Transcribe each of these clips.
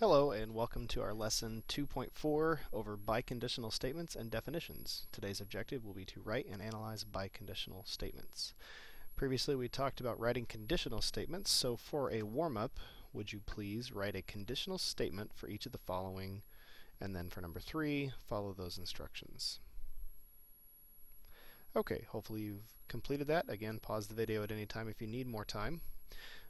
Hello and welcome to our lesson 2.4 over biconditional statements and definitions. Today's objective will be to write and analyze biconditional statements. Previously we talked about writing conditional statements, so for a warm-up, would you please write a conditional statement for each of the following, and then for number 3, follow those instructions. Okay, hopefully you've completed that. Again, pause the video at any time if you need more time.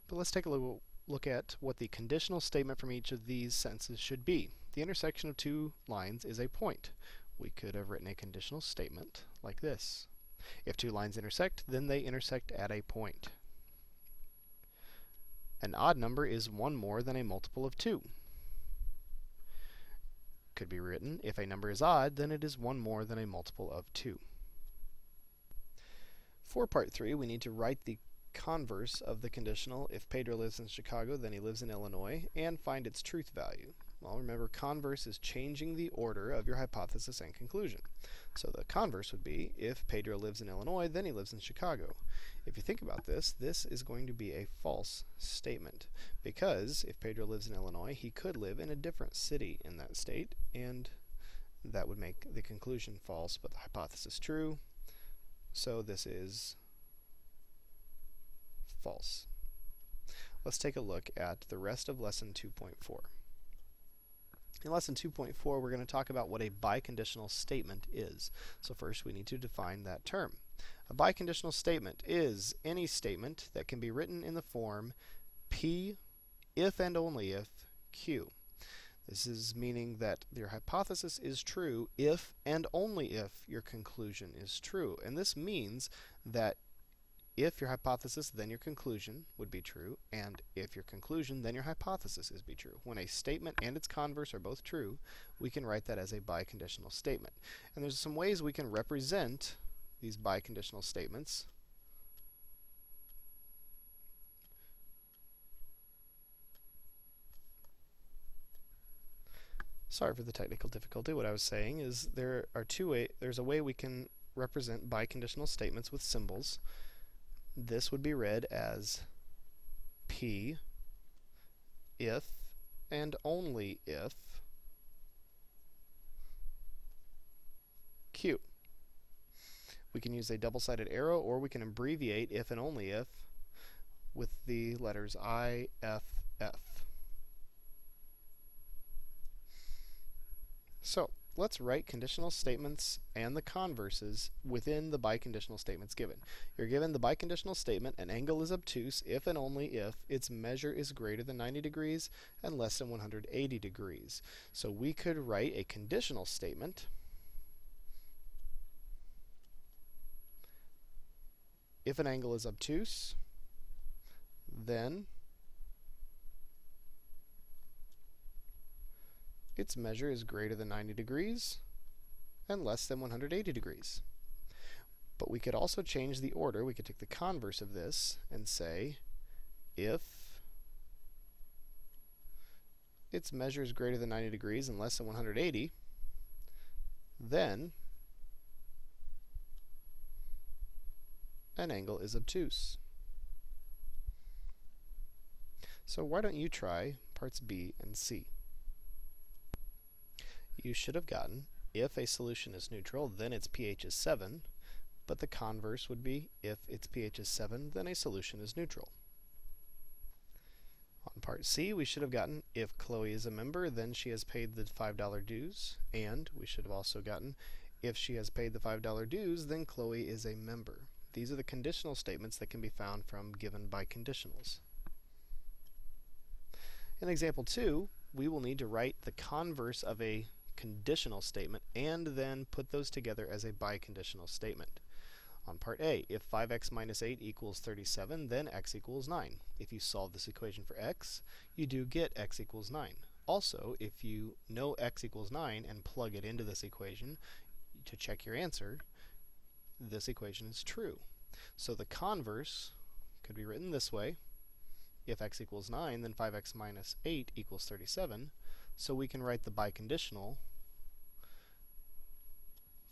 But let's take a look at what the conditional statement from each of these sentences should be. The intersection of two lines is a point. We could have written a conditional statement like this. If two lines intersect, then they intersect at a point. An odd number is one more than a multiple of 2. Could be written, if a number is odd, then it is one more than a multiple of 2. For part 3, we need to write the converse of the conditional. If Pedro lives in Chicago, then he lives in Illinois, and find its truth value. Well, remember, converse is changing the order of your hypothesis and conclusion. So the converse would be, if Pedro lives in Illinois, then he lives in Chicago. If you think about this, this is going to be a false statement, because if Pedro lives in Illinois, he could live in a different city in that state, and that would make the conclusion false, but the hypothesis true. So this is false. Let's take a look at the rest of lesson 2.4. In lesson 2.4, we're going to talk about what a biconditional statement is. So first we need to define that term. A biconditional statement is any statement that can be written in the form P if and only if Q. This is meaning that your hypothesis is true if and only if your conclusion is true. And this means that if your hypothesis, then your conclusion would be true, and if your conclusion, then your hypothesis is be true. When a statement and its converse are both true, we can write that as a biconditional statement. And there's some ways we can represent these biconditional statements. Sorry for the technical difficulty. What I was saying is there's a way we can represent biconditional statements with symbols. This would be read as P if and only if Q. We can use a double-sided arrow, or we can abbreviate if and only if with the letters I, F, F. So let's write conditional statements and the converses within the biconditional statements given. You're given the biconditional statement, an angle is obtuse if and only if its measure is greater than 90 degrees and less than 180 degrees. So we could write a conditional statement if an angle is obtuse, then its measure is greater than 90 degrees and less than 180 degrees. But we could also change the order. We could take the converse of this and say, if its measure is greater than 90 degrees and less than 180, then an angle is obtuse. So why don't you try parts B and C? You should have gotten, if a solution is neutral, then its pH is 7, but the converse would be, if its pH is 7, then a solution is neutral. On part C, we should have gotten, if Chloe is a member, then she has paid the $5 dues, and we should have also gotten, if she has paid the $5 dues, then Chloe is a member. These are the conditional statements that can be found from given biconditionals. In example 2, we will need to write the converse of a conditional statement and then put those together as a biconditional statement. On part A, if 5x minus 8 equals 37, then x equals 9. If you solve this equation for x, you do get x equals 9. Also, if you know x equals 9 and plug it into this equation to check your answer, this equation is true. So the converse could be written this way. If x equals 9, then 5x minus 8 equals 37. So we can write the biconditional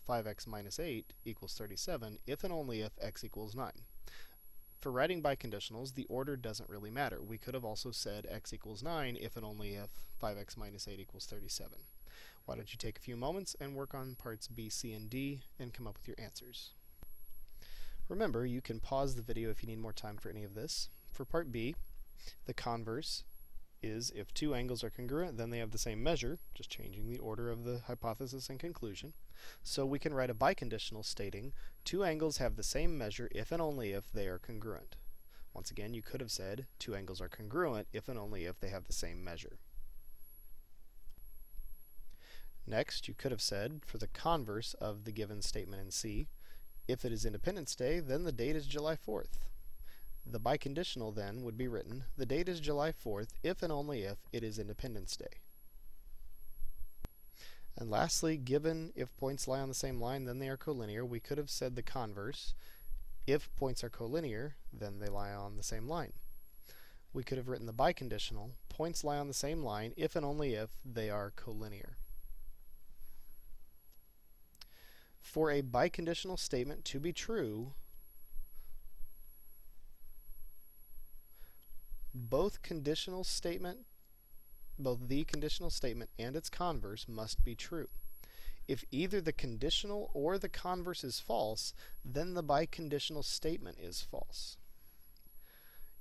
5x minus 8 equals 37 if and only if x equals 9. for writing biconditionals, the order doesn't really matter. We could have also said x equals 9 if and only if 5x minus 8 equals 37. Why don't you take a few moments and work on parts B, C, and D and come up with your answers. Remember, you can pause the video if you need more time for any of this. For part B, the converse is if two angles are congruent, then they have the same measure, just changing the order of the hypothesis and conclusion. So we can write a biconditional stating two angles have the same measure if and only if they are congruent. Once again, you could have said two angles are congruent if and only if they have the same measure. Next, you could have said, for the converse of the given statement in C, if it is Independence Day, then the date is July 4th. The biconditional then would be written, the date is July 4th if and only if it is Independence Day. And lastly, given if points lie on the same line, then they are collinear, we could have said the converse, if points are collinear, then they lie on the same line. We could have written the biconditional, points lie on the same line if and only if they are collinear. For a biconditional statement to be true, both the conditional statement and its converse must be true. If either the conditional or the converse is false, then the biconditional statement is false.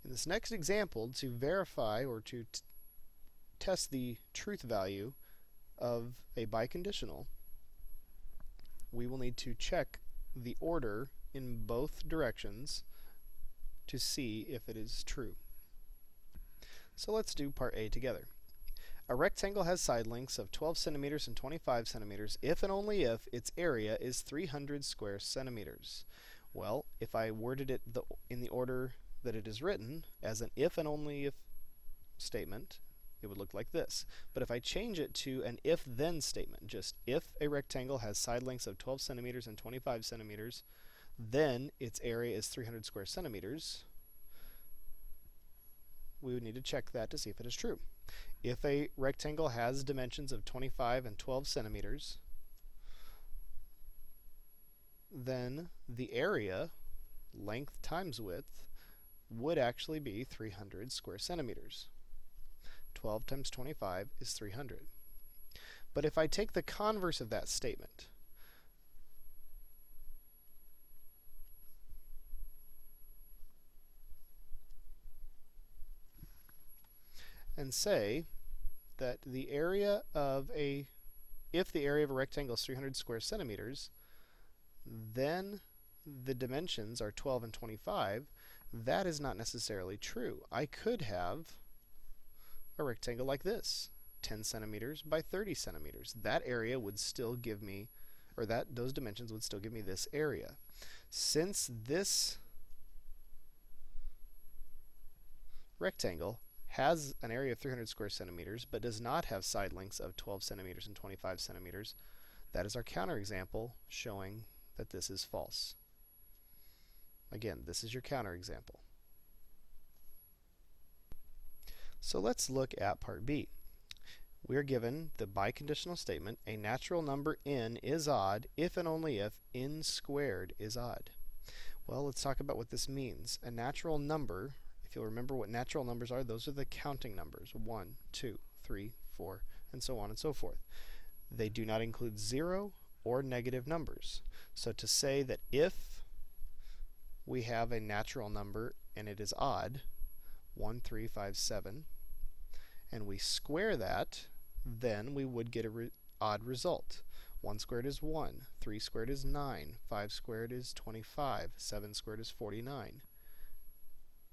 In this next example, to verify or to test the truth value of a biconditional, we will need to check the order in both directions to see if it is true. So let's do part A together. A rectangle has side lengths of 12 centimeters and 25 centimeters if and only if its area is 300 square centimeters. Well, if I worded it in the order that it is written, as an if and only if statement, it would look like this. But if I change it to an if-then statement, just if a rectangle has side lengths of 12 centimeters and 25 centimeters, then its area is 300 square centimeters, we would need to check that to see if it is true. If a rectangle has dimensions of 25 and 12 centimeters, then the area, length times width, would actually be 300 square centimeters. 12 times 25 is 300. But if I take the converse of that statement, and say that the area of if the area of a rectangle is 300 square centimeters, then the dimensions are 12 and 25, that is not necessarily true. I could have a rectangle like this, 10 centimeters by 30 centimeters. That area would still give me, or those dimensions would still give me this area. Since this rectangle has an area of 300 square centimeters but does not have side lengths of 12 centimeters and 25 centimeters, that is our counterexample showing that this is false. Again, this is your counterexample. So let's look at part B. We are given the biconditional statement, a natural number n is odd if and only if n squared is odd. Well, let's talk about what this means. A natural number, if you'll remember what natural numbers are, those are the counting numbers, 1, 2, 3, 4, and so on and so forth. They do not include 0 or negative numbers. So to say that if we have a natural number and it is odd, 1, 3, 5, 7, and we square that, then we would get an odd result. 1 squared is 1, 3 squared is 9, 5 squared is 25, 7 squared is 49.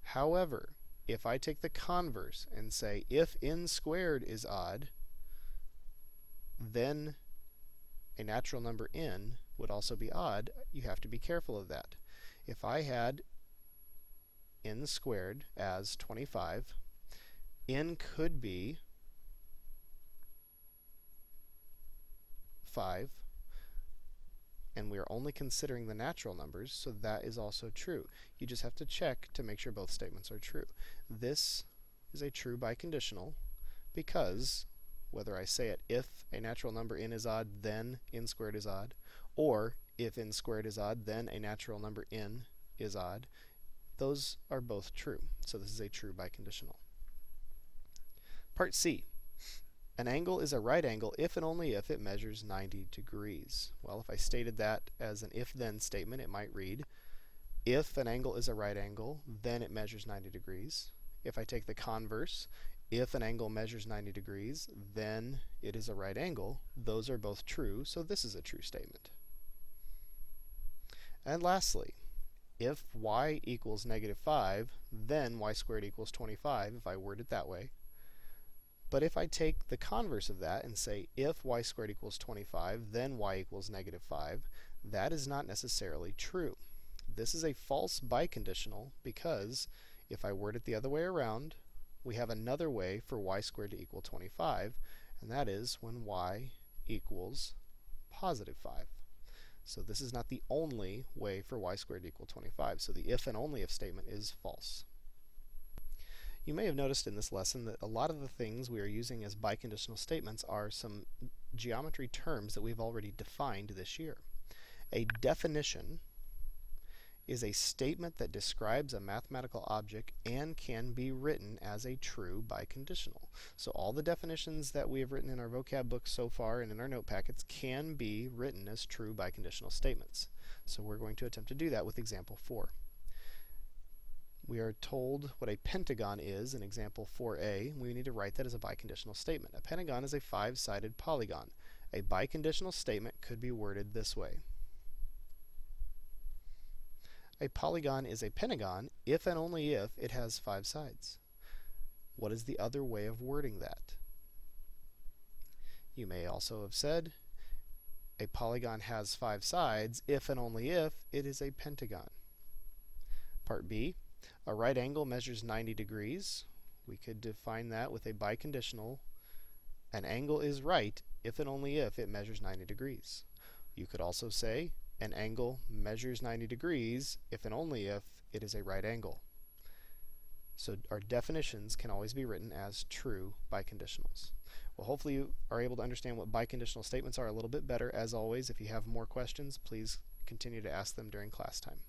However, if I take the converse and say if n squared is odd, then a natural number n would also be odd. You have to be careful of that. If I had n squared as 25, n could be 5, and we are only considering the natural numbers, so that is also true. You just have to check to make sure both statements are true. This is a true biconditional because whether I say it if a natural number n is odd, then n squared is odd, or if n squared is odd, then a natural number n is odd, those are both true. So this is a true biconditional. Part C. An angle is a right angle if and only if it measures 90 degrees. Well, if I stated that as an if-then statement, it might read, if an angle is a right angle, then it measures 90 degrees. If I take the converse, if an angle measures 90 degrees, then it is a right angle. Those are both true, so this is a true statement. And lastly, if y equals negative 5, then y squared equals 25, if I word it that way. But if I take the converse of that and say if y squared equals 25, then y equals negative 5, that is not necessarily true. This is a false biconditional because if I word it the other way around, we have another way for y squared to equal 25, and that is when y equals positive 5. So this is not the only way for y squared to equal 25. So the if and only if statement is false. You may have noticed in this lesson that a lot of the things we are using as biconditional statements are some geometry terms that we've already defined this year. A definition is a statement that describes a mathematical object and can be written as a true biconditional. So all the definitions that we have written in our vocab books so far and in our note packets can be written as true biconditional statements. So we're going to attempt to do that with example 4. We are told what a pentagon is in example 4a. We need to write that as a biconditional statement. A pentagon is a 5-sided polygon. A biconditional statement could be worded this way. A polygon is a pentagon if and only if it has 5 sides. What is the other way of wording that? You may also have said a polygon has 5 sides if and only if it is a pentagon. Part B. A right angle measures 90 degrees. We could define that with a biconditional. An angle is right if and only if it measures 90 degrees. You could also say an angle measures 90 degrees if and only if it is a right angle. So our definitions can always be written as true biconditionals. Well, hopefully you are able to understand what biconditional statements are a little bit better. As always, if you have more questions, please continue to ask them during class time.